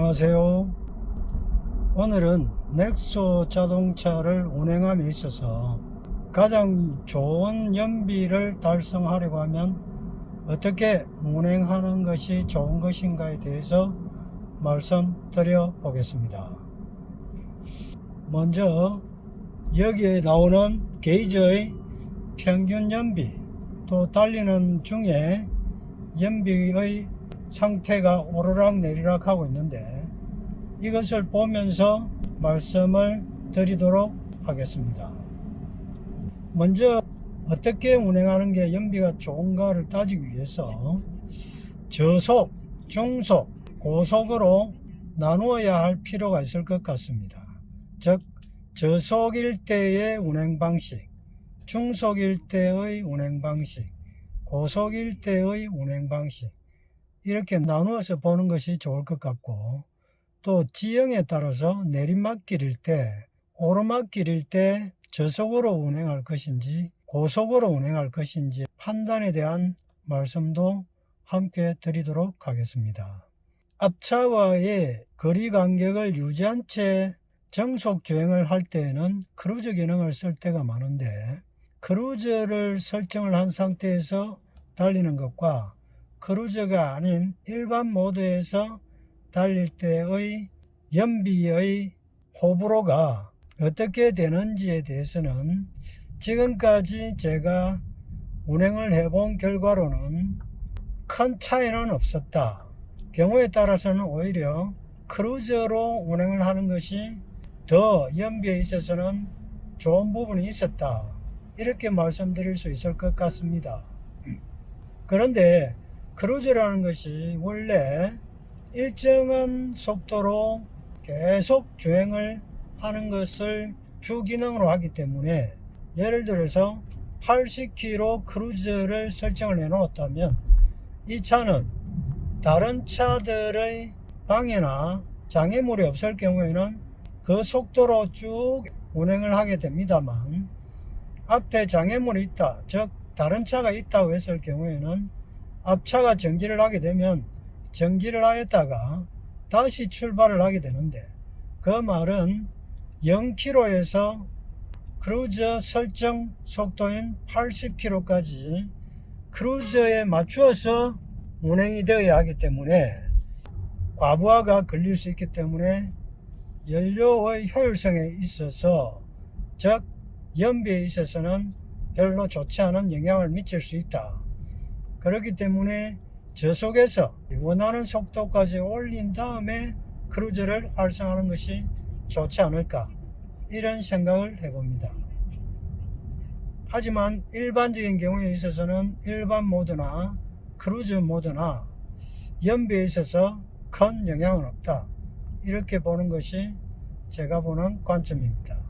안녕하세요. 오늘은 넥소 자동차를 운행함에 있어서 가장 좋은 연비를 달성하려고 하면 어떻게 운행하는 것이 좋은 것인가에 대해서 말씀드려 보겠습니다. 먼저 여기에 나오는 게이지의 평균 연비, 또 달리는 중에 연비의 상태가 오르락 내리락 하고 있는데, 이것을 보면서 말씀을 드리도록 하겠습니다. 먼저 어떻게 운행하는 게 연비가 좋은가를 따지기 위해서 저속, 중속, 고속으로 나누어야 할 필요가 있을 것 같습니다. 즉, 저속일 때의 운행 방식, 중속일 때의 운행 방식, 고속일 때의 운행 방식, 이렇게 나누어서 보는 것이 좋을 것 같고, 또 지형에 따라서 내리막길일 때, 오르막길일 때 저속으로 운행할 것인지 고속으로 운행할 것인지 판단에 대한 말씀도 함께 드리도록 하겠습니다. 앞차와의 거리 간격을 유지한 채 정속 주행을 할 때에는 크루즈 기능을 쓸 때가 많은데, 크루즈를 설정을 한 상태에서 달리는 것과 크루즈가 아닌 일반 모드에서 달릴 때의 연비의 호불호가 어떻게 되는지에 대해서는 지금까지 제가 운행을 해본 결과로는 큰 차이는 없었다. 경우에 따라서는 오히려 크루즈로 운행을 하는 것이 더 연비에 있어서는 좋은 부분이 있었다, 이렇게 말씀드릴 수 있을 것 같습니다. 그런데 크루즈라는 것이 원래 일정한 속도로 계속 주행을 하는 것을 주기능으로 하기 때문에, 예를 들어서 80km 크루즈를 설정을 해 놓았다면 이 차는 다른 차들의 방해나 장애물이 없을 경우에는 그 속도로 쭉 운행을 하게 됩니다만, 앞에 장애물이 있다, 즉 다른 차가 있다고 했을 경우에는 앞차가 정지를 하게 되면 정지를 하였다가 다시 출발을 하게 되는데, 그 말은 0km에서 크루즈 설정 속도인 80km까지 크루즈에 맞추어서 운행이 되어야 하기 때문에 과부하가 걸릴 수 있기 때문에 연료의 효율성에 있어서, 즉 연비에 있어서는 별로 좋지 않은 영향을 미칠 수 있다. 그렇기 때문에 저속에서 원하는 속도까지 올린 다음에 크루즈를 활성화하는 것이 좋지 않을까, 이런 생각을 해봅니다. 하지만 일반적인 경우에 있어서는 일반 모드나 크루즈 모드나 연비에 있어서 큰 영향은 없다, 이렇게 보는 것이 제가 보는 관점입니다.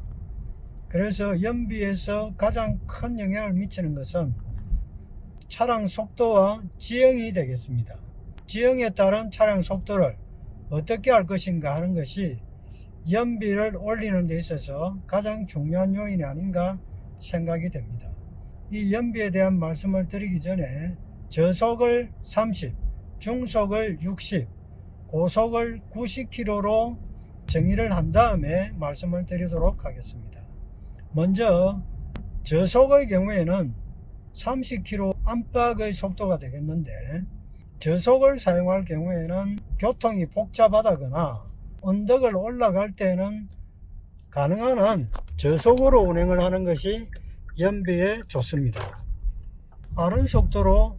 그래서 연비에서 가장 큰 영향을 미치는 것은 차량 속도와 지형이 되겠습니다. 지형에 따른 차량 속도를 어떻게 할 것인가 하는 것이 연비를 올리는 데 있어서 가장 중요한 요인이 아닌가 생각이 됩니다. 이 연비에 대한 말씀을 드리기 전에 저속을 30, 중속을 60, 고속을 90km로 정의를 한 다음에 말씀을 드리도록 하겠습니다. 먼저 저속의 경우에는 30km 안팎의 속도가 되겠는데, 저속을 사용할 경우에는 교통이 복잡하다거나 언덕을 올라갈 때는 가능한 한 저속으로 운행을 하는 것이 연비에 좋습니다. 빠른 속도로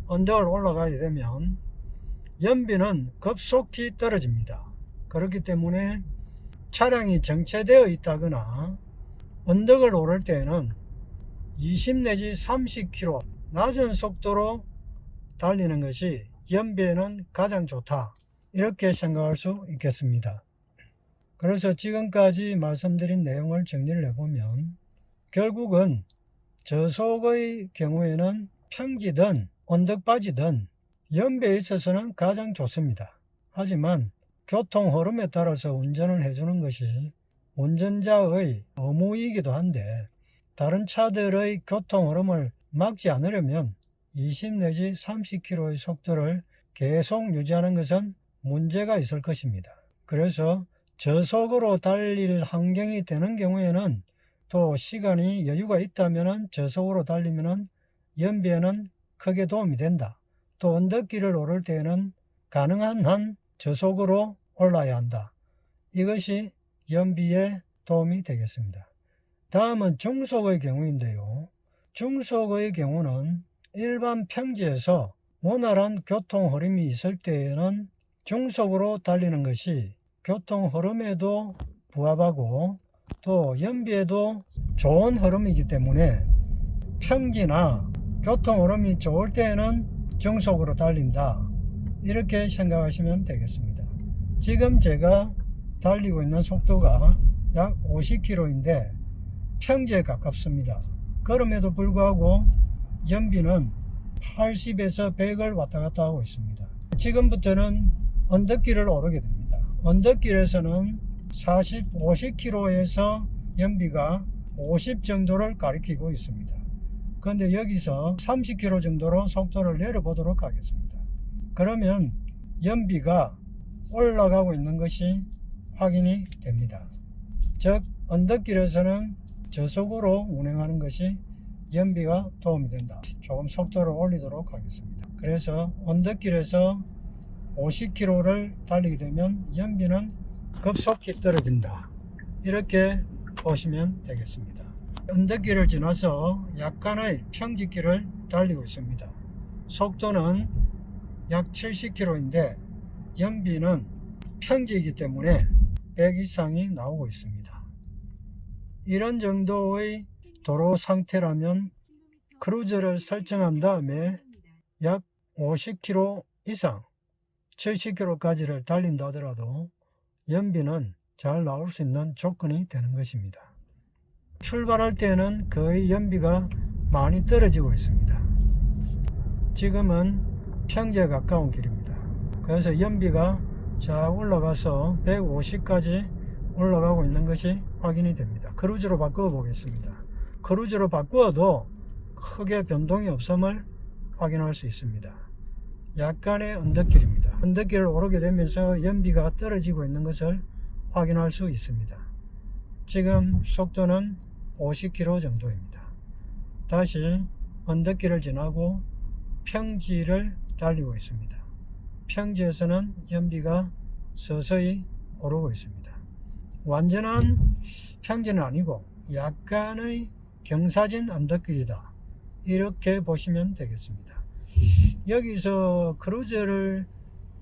언덕을 올라가게 되면 연비는 급속히 떨어집니다. 그렇기 때문에 차량이 정체되어 있다거나 언덕을 오를 때는 20 내지 30km 낮은 속도로 달리는 것이 연비에는 가장 좋다, 이렇게 생각할 수 있겠습니다. 그래서 지금까지 말씀드린 내용을 정리를 해보면, 결국은 저속의 경우에는 평지든 언덕바지든 연비에 있어서는 가장 좋습니다. 하지만 교통 흐름에 따라서 운전을 해주는 것이 운전자의 의무이기도 한데, 다른 차들의 교통 흐름을 막지 않으려면 20 내지 30km의 속도를 계속 유지하는 것은 문제가 있을 것입니다. 그래서 저속으로 달릴 환경이 되는 경우에는 또 시간이 여유가 있다면 저속으로 달리면 연비에는 크게 도움이 된다. 또 언덕길을 오를 때에는 가능한 한 저속으로 올라야 한다. 이것이 연비에 도움이 되겠습니다. 다음은 중속의 경우인데요. 중속의 경우는 일반 평지에서 원활한 교통 흐름이 있을 때에는 중속으로 달리는 것이 교통 흐름에도 부합하고 또 연비에도 좋은 흐름이기 때문에 평지나 교통 흐름이 좋을 때에는 중속으로 달린다. 이렇게 생각하시면 되겠습니다. 지금 제가 달리고 있는 속도가 약 50km인데 평지에 가깝습니다. 그럼에도 불구하고 연비는 80에서 100을 왔다 갔다 하고 있습니다. 지금부터는 언덕길을 오르게 됩니다. 언덕길에서는 50km에서 연비가 50 정도를 가리키고 있습니다. 그런데 여기서 30km 정도로 속도를 내려보도록 하겠습니다. 그러면 연비가 올라가고 있는 것이 확인이 됩니다. 즉 언덕길에서는 저속으로 운행하는 것이 연비가 도움이 된다. 조금 속도를 올리도록 하겠습니다. 그래서 언덕길에서 50km를 달리게 되면 연비는 급속히 떨어진다. 이렇게 보시면 되겠습니다. 언덕길을 지나서 약간의 평지길을 달리고 있습니다. 속도는 약 70km인데 연비는 평지이기 때문에 100 이상이 나오고 있습니다. 이런 정도의 도로 상태라면 크루즈를 설정한 다음에 약 50km 이상 70km까지를 달린다 하더라도 연비는 잘 나올 수 있는 조건이 되는 것입니다. 출발할 때는 거의 연비가 많이 떨어지고 있습니다. 지금은 평지에 가까운 길입니다. 그래서 연비가 자 올라가서 150까지 올라가고 있는 것이 확인이 됩니다. 크루즈로 바꾸어 보겠습니다. 크루즈로 바꾸어도 크게 변동이 없음을 확인할 수 있습니다. 약간의 언덕길입니다. 언덕길을 오르게 되면서 연비가 떨어지고 있는 것을 확인할 수 있습니다. 지금 속도는 50km 정도입니다. 다시 언덕길을 지나고 평지를 달리고 있습니다. 평지에서는 연비가 서서히 오르고 있습니다. 완전한 평지는 아니고 약간의 경사진 언덕길이다. 이렇게 보시면 되겠습니다. 여기서 크루즈를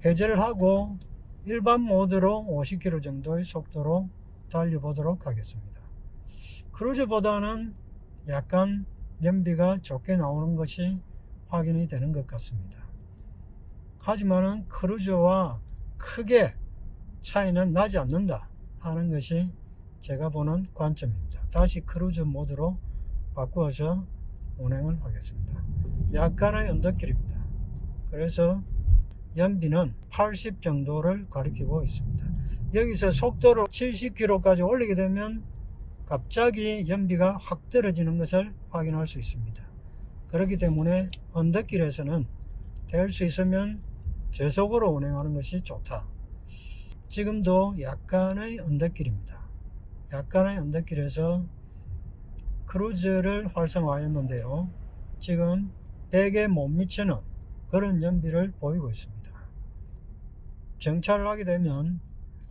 해제를 하고 일반 모드로 50km 정도의 속도로 달려보도록 하겠습니다. 크루즈보다는 약간 연비가 좋게 나오는 것이 확인이 되는 것 같습니다. 하지만은 크루즈와 크게 차이는 나지 않는다 하는 것이 제가 보는 관점입니다. 다시 크루즈 모드로 바꾸어서 운행을 하겠습니다. 약간의 언덕길입니다. 그래서 연비는 80 정도를 가리키고 있습니다. 여기서 속도를 70km까지 올리게 되면 갑자기 연비가 확 떨어지는 것을 확인할 수 있습니다. 그렇기 때문에 언덕길에서는 될 수 있으면 저속으로 운행하는 것이 좋다. 지금도 약간의 언덕길입니다. 약간의 언덕길에서 크루즈를 활성화했는데요. 지금 100에 못 미치는 그런 연비를 보이고 있습니다. 정차를 하게 되면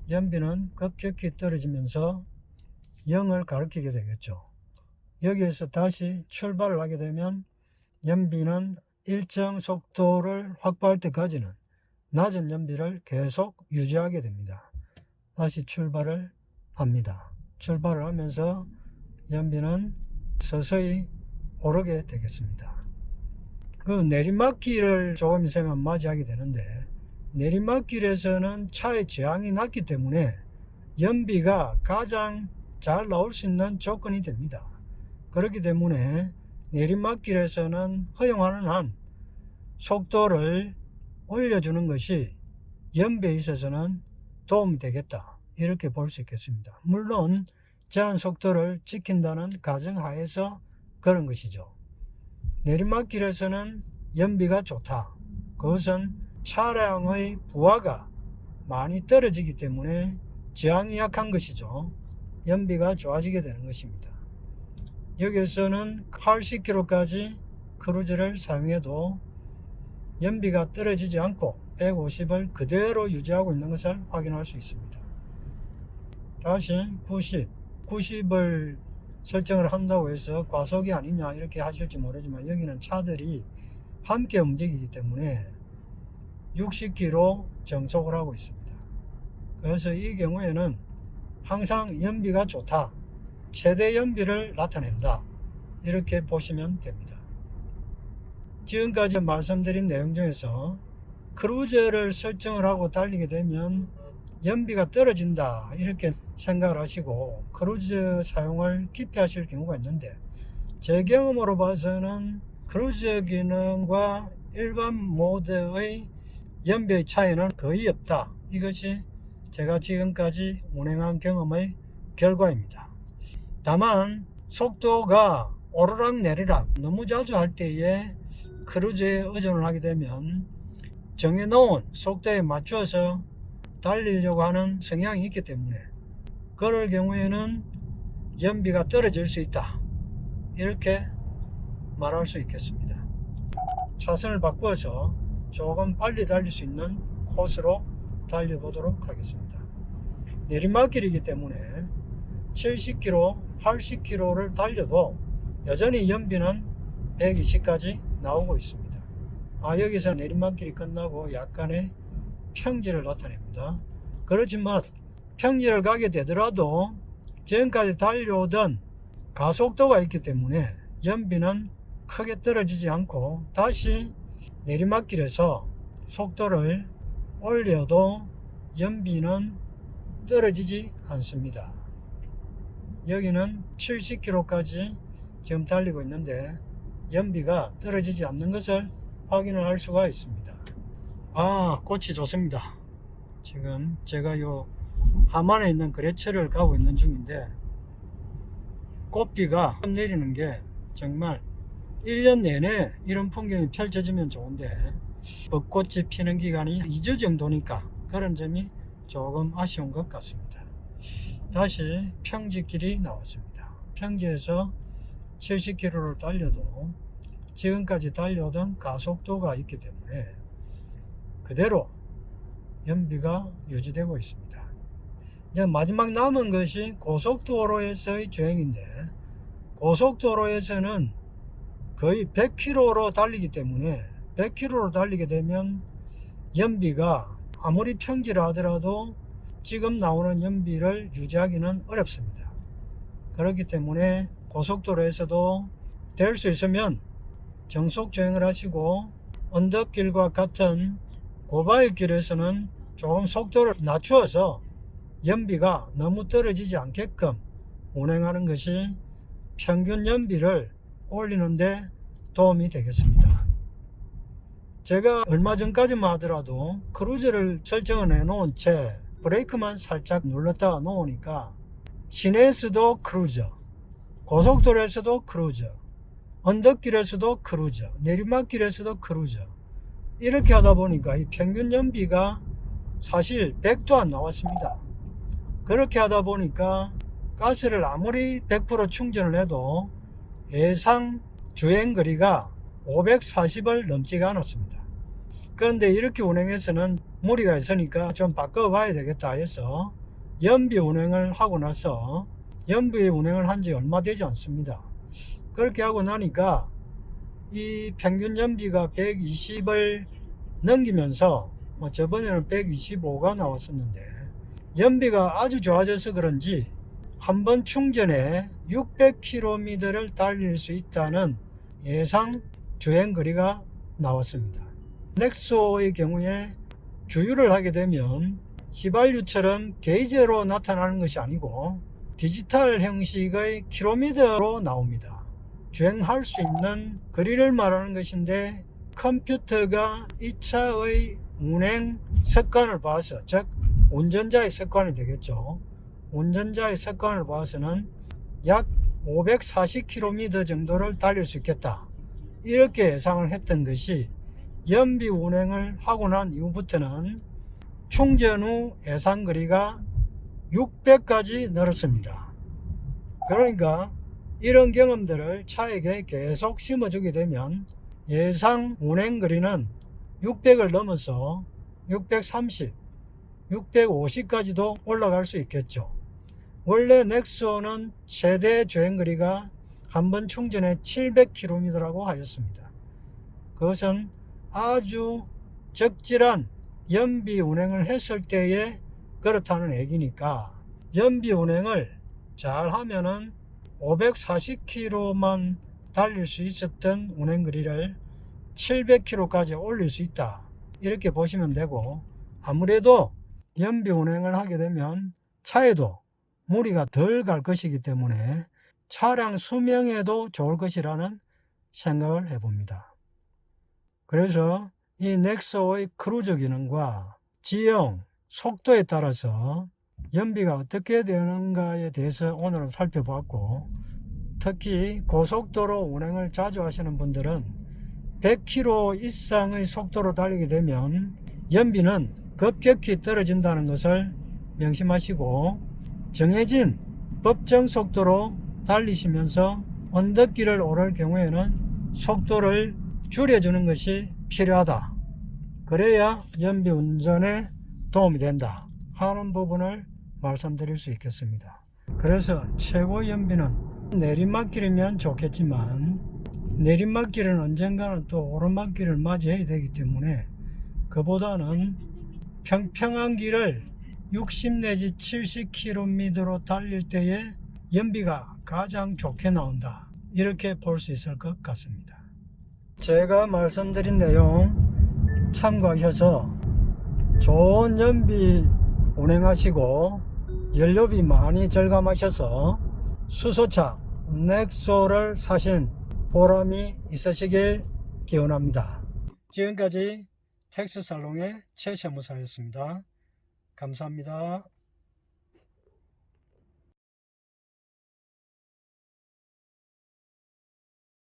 연비는 급격히 떨어지면서 0을 가리키게 되겠죠. 여기에서 다시 출발을 하게 되면 연비는 일정 속도를 확보할 때까지는 낮은 연비를 계속 유지하게 됩니다. 다시 출발을 합니다. 출발을 하면서 연비는 서서히 오르게 되겠습니다. 그 내리막길을 조금 있으면 맞이하게 되는데 내리막길에서는 차의 저항이 낮기 때문에 연비가 가장 잘 나올 수 있는 조건이 됩니다. 그렇기 때문에 내리막길에서는 허용하는 한 속도를 올려주는 것이 연비에 있어서는 도움이 되겠다. 이렇게 볼 수 있겠습니다. 물론 제한 속도를 지킨다는 가정하에서 그런 것이죠. 내리막길에서는 연비가 좋다. 그것은 차량의 부하가 많이 떨어지기 때문에 저항이 약한 것이죠. 연비가 좋아지게 되는 것입니다. 여기에서는 80km까지 크루즈를 사용해도 연비가 떨어지지 않고 150을 그대로 유지하고 있는 것을 확인할 수 있습니다. 다시 90을 설정을 한다고 해서 과속이 아니냐 이렇게 하실지 모르지만 여기는 차들이 함께 움직이기 때문에 60km 정속을 하고 있습니다. 그래서 이 경우에는 항상 연비가 좋다, 최대 연비를 나타낸다, 이렇게 보시면 됩니다. 지금까지 말씀드린 내용 중에서 크루즈를 설정을 하고 달리게 되면 연비가 떨어진다 이렇게 생각을 하시고 크루즈 사용을 기피하실 경우가 있는데, 제 경험으로 봐서는 크루즈 기능과 일반 모드의 연비의 차이는 거의 없다. 이것이 제가 지금까지 운행한 경험의 결과입니다. 다만 속도가 오르락내리락 너무 자주 할 때에 크루즈에 의존을 하게 되면 정해놓은 속도에 맞춰서 달리려고 하는 성향이 있기 때문에 그럴 경우에는 연비가 떨어질 수 있다, 이렇게 말할 수 있겠습니다. 차선을 바꾸어서 조금 빨리 달릴 수 있는 코스로 달려보도록 하겠습니다. 내리막길이기 때문에 70km, 80km를 달려도 여전히 연비는 120까지 나오고 있습니다. 여기서 내리막길이 끝나고 약간의 평지를 나타냅니다. 그렇지만 평지를 가게 되더라도 지금까지 달려오던 가속도가 있기 때문에 연비는 크게 떨어지지 않고 다시 내리막길에서 속도를 올려도 연비는 떨어지지 않습니다. 여기는 70km까지 지금 달리고 있는데 연비가 떨어지지 않는 것을 확인을 할 수가 있습니다. 꽃이 좋습니다. 지금 제가 요 하만에 있는 거래처를 가고 있는 중인데 꽃비가 내리는 게 정말 1년 내내 이런 풍경이 펼쳐지면 좋은데 벚꽃이 피는 기간이 2주 정도니까 그런 점이 조금 아쉬운 것 같습니다. 다시 평지길이 나왔습니다. 평지에서 70km를 달려도 지금까지 달려오던 가속도가 있기 때문에 그대로 연비가 유지되고 있습니다. 이제 마지막 남은 것이 고속도로에서의 주행인데, 고속도로에서는 거의 100km로 달리기 때문에 100km로 달리게 되면 연비가 아무리 평지라 하더라도 지금 나오는 연비를 유지하기는 어렵습니다. 그렇기 때문에 고속도로에서도 될 수 있으면 정속 주행을 하시고 언덕길과 같은 고바위길에서는 조금 속도를 낮추어서 연비가 너무 떨어지지 않게끔 운행하는 것이 평균 연비를 올리는데 도움이 되겠습니다. 제가 얼마 전까지만 하더라도 크루즈를 설정을 해 놓은 채 브레이크만 살짝 눌렀다가 놓으니까 시내에서도 크루즈, 고속도로에서도 크루즈, 언덕길에서도 크루즈, 내리막길에서도 크루즈, 이렇게 하다 보니까 이 평균 연비가 사실 100도 안 나왔습니다. 그렇게 하다 보니까 가스를 아무리 100% 충전을 해도 예상 주행거리가 540을 넘지가 않았습니다. 그런데 이렇게 운행해서는 무리가 있으니까 좀 바꿔봐야 되겠다 해서 연비 운행을 하고 나서, 연비 운행을 한 지 얼마 되지 않습니다. 그렇게 하고 나니까 이 평균 연비가 120을 넘기면서 저번에는 125가 나왔었는데 연비가 아주 좋아져서 그런지 한번 충전에 600km를 달릴 수 있다는 예상 주행거리가 나왔습니다. 넥소의 경우에 주유를 하게 되면 휘발유처럼 게이지로 나타나는 것이 아니고 디지털 형식의 킬로미터로 나옵니다. 주행할 수 있는 거리를 말하는 것인데 컴퓨터가 이 차의 운행 습관을 봐서, 즉 운전자의 습관이 되겠죠. 운전자의 습관을 봐서는 약 540km 정도를 달릴 수 있겠다, 이렇게 예상을 했던 것이 연비 운행을 하고 난 이후부터는 충전 후 예상거리가 600까지 늘었습니다. 그러니까 이런 경험들을 차에게 계속 심어주게 되면 예상 운행거리는 600을 넘어서 630, 650까지도 올라갈 수 있겠죠. 원래 넥소는 최대 주행거리가 한 번 충전에 700km라고 하였습니다. 그것은 아주 적절한 연비 운행을 했을 때에 그렇다는 얘기니까, 연비 운행을 잘 하면은 540km만 달릴 수 있었던 운행거리를 700km까지 올릴 수 있다, 이렇게 보시면 되고, 아무래도 연비 운행을 하게 되면 차에도 무리가 덜 갈 것이기 때문에 차량 수명에도 좋을 것이라는 생각을 해봅니다. 그래서 이 넥소의 크루즈 기능과 지형, 속도에 따라서 연비가 어떻게 되는가에 대해서 오늘은 살펴봤고, 특히 고속도로 운행을 자주 하시는 분들은 100km 이상의 속도로 달리게 되면 연비는 급격히 떨어진다는 것을 명심하시고, 정해진 법정 속도로 달리시면서 언덕길을 오를 경우에는 속도를 줄여주는 것이 필요하다. 그래야 연비 운전에 도움이 된다 하는 부분을 말씀드릴 수 있겠습니다. 그래서 최고 연비는 내리막길이면 좋겠지만, 내리막길은 언젠가는 또 오르막길을 맞이해야 되기 때문에 그보다는 평평한 길을 60 내지 70km로 달릴 때에 연비가 가장 좋게 나온다, 이렇게 볼 수 있을 것 같습니다. 제가 말씀드린 내용 참고하셔서 좋은 연비 운행하시고 연료비 많이 절감하셔서 수소차 넥소를 사신 보람이 있으시길 기원합니다. 지금까지 텍스살롱의 최세무사였습니다. 감사합니다.